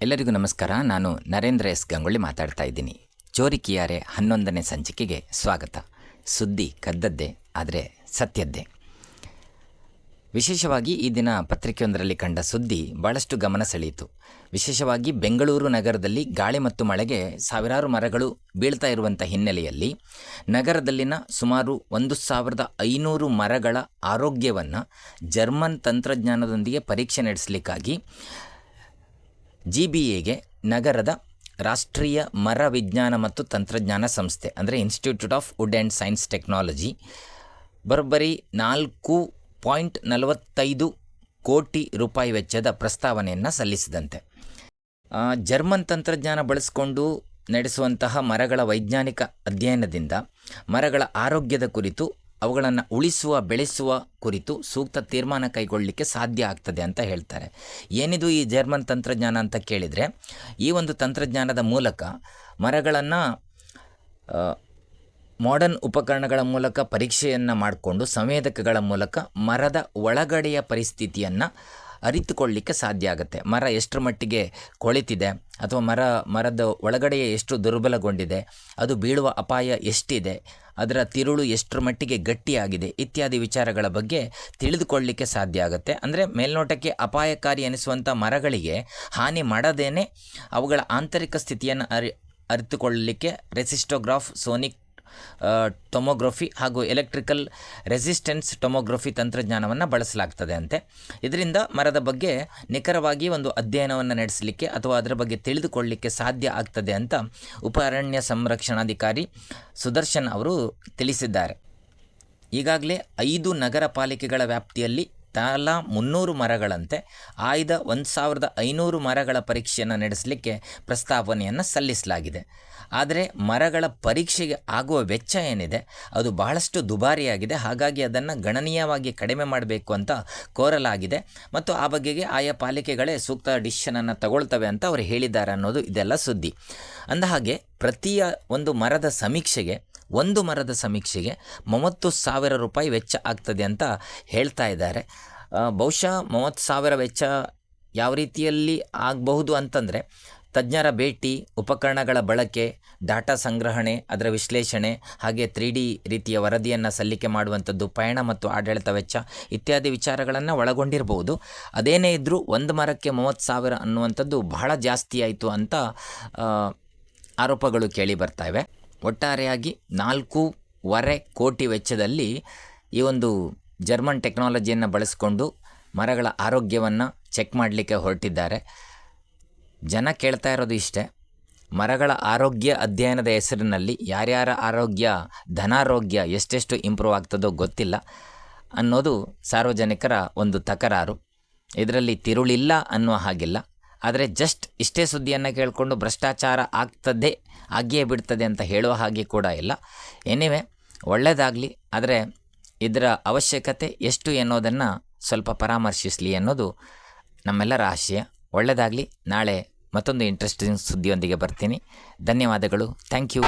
ಎಲ್ಲರಿಗೂ ನಮಸ್ಕಾರ. ನಾನು ನರೇಂದ್ರ ಎಸ್ ಗಂಗೊಳ್ಳಿ ಮಾತಾಡ್ತಾ ಇದ್ದೀನಿ. ಚೋರಿ ಕಿಯಾರೆ 11ನೇ ಸಂಚಿಕೆಗೆ ಸ್ವಾಗತ. ಸುದ್ದಿ ಕದ್ದದ್ದೇ, ಆದರೆ ಸತ್ಯದ್ದೇ. ವಿಶೇಷವಾಗಿ ಈ ದಿನ ಪತ್ರಿಕೆಯೊಂದರಲ್ಲಿ ಕಂಡ ಸುದ್ದಿ ಭಾಳಷ್ಟು ಗಮನ ಸೆಳೆಯಿತು. ವಿಶೇಷವಾಗಿ ಬೆಂಗಳೂರು ನಗರದಲ್ಲಿ ಗಾಳಿ ಮತ್ತು ಮಳೆಗೆ ಸಾವಿರಾರು ಮರಗಳು ಬೀಳ್ತಾ ಇರುವಂಥ ಹಿನ್ನೆಲೆಯಲ್ಲಿ ನಗರದಲ್ಲಿನ ಸುಮಾರು 1500 ಮರಗಳ ಆರೋಗ್ಯವನ್ನು ಜರ್ಮನ್ ತಂತ್ರಜ್ಞಾನದೊಂದಿಗೆ ಪರೀಕ್ಷೆ ನಡೆಸಲಿಕ್ಕಾಗಿ GBAಗೆ ನಗರದ ರಾಷ್ಟ್ರೀಯ ಮರ ವಿಜ್ಞಾನ ಮತ್ತು ತಂತ್ರಜ್ಞಾನ ಸಂಸ್ಥೆ ಅಂದರೆ institute of wood and science technology ಬರೋಬ್ಬರಿ 4.45 ಕೋಟಿ ರೂಪಾಯಿ ವೆಚ್ಚದ ಪ್ರಸ್ತಾವನೆಯನ್ನು ಸಲ್ಲಿಸಿದಂತೆ. ಜರ್ಮನ್ ತಂತ್ರಜ್ಞಾನ ಬಳಸಿಕೊಂಡು ನಡೆಸುವಂತಹ ಮರಗಳ ವೈಜ್ಞಾನಿಕ ಅಧ್ಯಯನದಿಂದ ಮರಗಳ ಆರೋಗ್ಯದ ಕುರಿತು, ಅವುಗಳನ್ನು ಉಳಿಸುವ ಬೆಳೆಸುವ ಕುರಿತು ಸೂಕ್ತ ತೀರ್ಮಾನ ಕೈಗೊಳ್ಳಲಿಕ್ಕೆ ಸಾಧ್ಯ ಆಗ್ತದೆ ಅಂತ ಹೇಳ್ತಾರೆ. ಏನಿದು ಈ ಜರ್ಮನ್ ತಂತ್ರಜ್ಞಾನ ಅಂತ ಕೇಳಿದರೆ, ಈ ಒಂದು ತಂತ್ರಜ್ಞಾನದ ಮೂಲಕ ಮರಗಳನ್ನು ಮಾಡರ್ನ್ ಉಪಕರಣಗಳ ಮೂಲಕ ಪರೀಕ್ಷೆಯನ್ನು ಮಾಡಿಕೊಂಡು ಸಂವೇದಕಗಳ ಮೂಲಕ ಮರದ ಒಳಗಡೆಯ ಪರಿಸ್ಥಿತಿಯನ್ನು ಅರಿತುಕೊಳ್ಳಲಿಕ್ಕೆ ಸಾಧ್ಯ ಆಗುತ್ತೆ. ಮರ ಎಷ್ಟರ ಮಟ್ಟಿಗೆ ಕೊಳಿತಿದೆ ಅಥವಾ ಮರದ ಒಳಗಡೆಯ ಎಷ್ಟು ದುರ್ಬಲಗೊಂಡಿದೆ, ಅದು ಬೀಳುವ ಅಪಾಯ ಎಷ್ಟಿದೆ, ಅದರ ತಿರುಳು ಎಷ್ಟರ ಮಟ್ಟಿಗೆ ಗಟ್ಟಿಯಾಗಿದೆ ಇತ್ಯಾದಿ ವಿಚಾರಗಳ ಬಗ್ಗೆ ತಿಳಿದುಕೊಳ್ಳಲಿಕ್ಕೆ ಸಾಧ್ಯ ಆಗುತ್ತೆ. ಅಂದರೆ ಮೇಲ್ನೋಟಕ್ಕೆ ಅಪಾಯಕಾರಿ ಎನಿಸುವಂಥ ಮರಗಳಿಗೆ ಹಾನಿ ಮಾಡದೇನೆ ಅವುಗಳ ಆಂತರಿಕ ಸ್ಥಿತಿಯನ್ನು ಅರಿತುಕೊಳ್ಳಲಿಕ್ಕೆ ರೆಸಿಸ್ಟೋಗ್ರಾಫ್, ಸೋನಿಕ್ ಟೊಮೊಗ್ರಫಿ ಹಾಗೂ ಎಲೆಕ್ಟ್ರಿಕಲ್ ರೆಸಿಸ್ಟೆನ್ಸ್ ಟೊಮೊಗ್ರಫಿ ತಂತ್ರಜ್ಞಾನವನ್ನು ಬಳಸಲಾಗ್ತದೆ ಅಂತೆ. ಇದರಿಂದ ಮರದ ಬಗ್ಗೆ ನಿಖರವಾಗಿ ಒಂದು ಅಧ್ಯಯನವನ್ನು ನಡೆಸಲಿಕ್ಕೆ ಅಥವಾ ಅದರ ಬಗ್ಗೆ ತಿಳಿದುಕೊಳ್ಳಲಿಕ್ಕೆ ಸಾಧ್ಯ ಆಗ್ತದೆ ಅಂತ ಉಪ ಅರಣ್ಯ ಸಂರಕ್ಷಣಾಧಿಕಾರಿ ಸುದರ್ಶನ್ ಅವರು ತಿಳಿಸಿದ್ದಾರೆ. ಈಗಾಗಲೇ 5 ನಗರ ಪಾಲಿಕೆಗಳ ವ್ಯಾಪ್ತಿಯಲ್ಲಿ ತಲಾ 300 ಮರಗಳಂತೆ ಆಯ್ದ 1500 ಮರಗಳ ಪರೀಕ್ಷೆಯನ್ನು ನಡೆಸಲಿಕ್ಕೆ ಪ್ರಸ್ತಾವನೆಯನ್ನು ಸಲ್ಲಿಸಲಾಗಿದೆ. ಆದರೆ ಮರಗಳ ಪರೀಕ್ಷೆಗೆ ಆಗುವ ವೆಚ್ಚ ಏನಿದೆ ಅದು ಬಹಳಷ್ಟು ದುಬಾರಿಯಾಗಿದೆ. ಹಾಗಾಗಿ ಅದನ್ನು ಗಣನೀಯವಾಗಿ ಕಡಿಮೆ ಮಾಡಬೇಕು ಅಂತ ಕೋರಲಾಗಿದೆ ಮತ್ತು ಆ ಬಗೆಗೆ ಆಯಾ ಪಾಲಿಕೆಗಳೇ ಸೂಕ್ತ ಡಿಸಿಷನನ್ನು ತಗೊಳ್ತವೆ ಅಂತ ಅವರು ಹೇಳಿದ್ದಾರೆ ಅನ್ನೋದು ಇದೆಲ್ಲ ಸುದ್ದಿ. ಅಂದಹಾಗೆ ಪ್ರತಿಯ ಒಂದು ಮರದ ಸಮೀಕ್ಷೆಗೆ 30,000 ರೂಪಾಯಿ ವೆಚ್ಚ ಆಗ್ತದೆ ಅಂತ ಹೇಳ್ತಾ ಇದ್ದಾರೆ. ಬಹುಶಃ 30,000 ವೆಚ್ಚ ಯಾವ ರೀತಿಯಲ್ಲಿ ಆಗಬಹುದು ಅಂತಂದರೆ, ತಜ್ಞರ ಭೇಟಿ, ಉಪಕರಣಗಳ ಬಳಕೆ, ಡಾಟಾ ಸಂಗ್ರಹಣೆ, ಅದರ ವಿಶ್ಲೇಷಣೆ, ಹಾಗೆ 3D ರೀತಿಯ ವರದಿಯನ್ನು ಸಲ್ಲಿಕೆ ಮಾಡುವಂಥದ್ದು, ಪಯಣ ಮತ್ತು ಆಡಳಿತ ವೆಚ್ಚ ಇತ್ಯಾದಿ ವಿಚಾರಗಳನ್ನು ಒಳಗೊಂಡಿರಬಹುದು. ಅದೇನೇ ಇದ್ದರೂ ಒಂದು ಮರಕ್ಕೆ 30,000 ಅನ್ನುವಂಥದ್ದು ಬಹಳ ಜಾಸ್ತಿ ಆಯಿತು ಅಂತ ಆರೋಪಗಳು ಕೇಳಿ ಬರ್ತಾಯಿವೆ. ಒಟ್ಟಾರೆಯಾಗಿ 4.25 ಕೋಟಿ ವೆಚ್ಚದಲ್ಲಿ ಈ ಒಂದು ಜರ್ಮನ್ ಟೆಕ್ನಾಲಜಿಯನ್ನು ಬಳಸಿಕೊಂಡು ಮರಗಳ ಆರೋಗ್ಯವನ್ನು ಚೆಕ್ ಮಾಡಲಿಕ್ಕೆ ಹೊರಟಿದ್ದಾರೆ. ಜನ ಕೇಳ್ತಾ ಇರೋದು ಇಷ್ಟೇ, ಮರಗಳ ಆರೋಗ್ಯ ಅಧ್ಯಯನದ ಹೆಸರಿನಲ್ಲಿ ಯಾರ್ಯಾರ ಆರೋಗ್ಯ, ಧನಾರೋಗ್ಯ ಎಷ್ಟೆಷ್ಟು ಇಂಪ್ರೂವ್ ಆಗ್ತದೋ ಗೊತ್ತಿಲ್ಲ ಅನ್ನೋದು ಸಾರ್ವಜನಿಕರ ಒಂದು ತಕರಾರು. ಇದರಲ್ಲಿ ತಿರುಳಿಲ್ಲ ಅನ್ನುವ ಹಾಗಿಲ್ಲ. ಆದರೆ ಜಸ್ಟ್ ಇಷ್ಟೇ ಸುದ್ದಿಯನ್ನು ಕೇಳಿಕೊಂಡು ಭ್ರಷ್ಟಾಚಾರ ಆಗಿಯೇ ಬಿಡ್ತದೆ ಅಂತ ಹೇಳುವ ಹಾಗೆ ಕೂಡ ಇಲ್ಲ. ಎನಿವೆ, ಒಳ್ಳೆಯದಾಗಲಿ. ಆದರೆ ಇದರ ಅವಶ್ಯಕತೆ ಎಷ್ಟು ಎನ್ನುವುದನ್ನು ಸ್ವಲ್ಪ ಪರಾಮರ್ಶಿಸಲಿ ಅನ್ನೋದು ನಮ್ಮೆಲ್ಲರ ಆಶಯ. ಒಳ್ಳೆಯದಾಗಲಿ. ನಾಳೆ ಮತ್ತೊಂದು ಇಂಟ್ರೆಸ್ಟಿಂಗ್ ಸುದ್ದಿಯೊಂದಿಗೆ ಬರ್ತೀನಿ. ಧನ್ಯವಾದಗಳು. Thank you.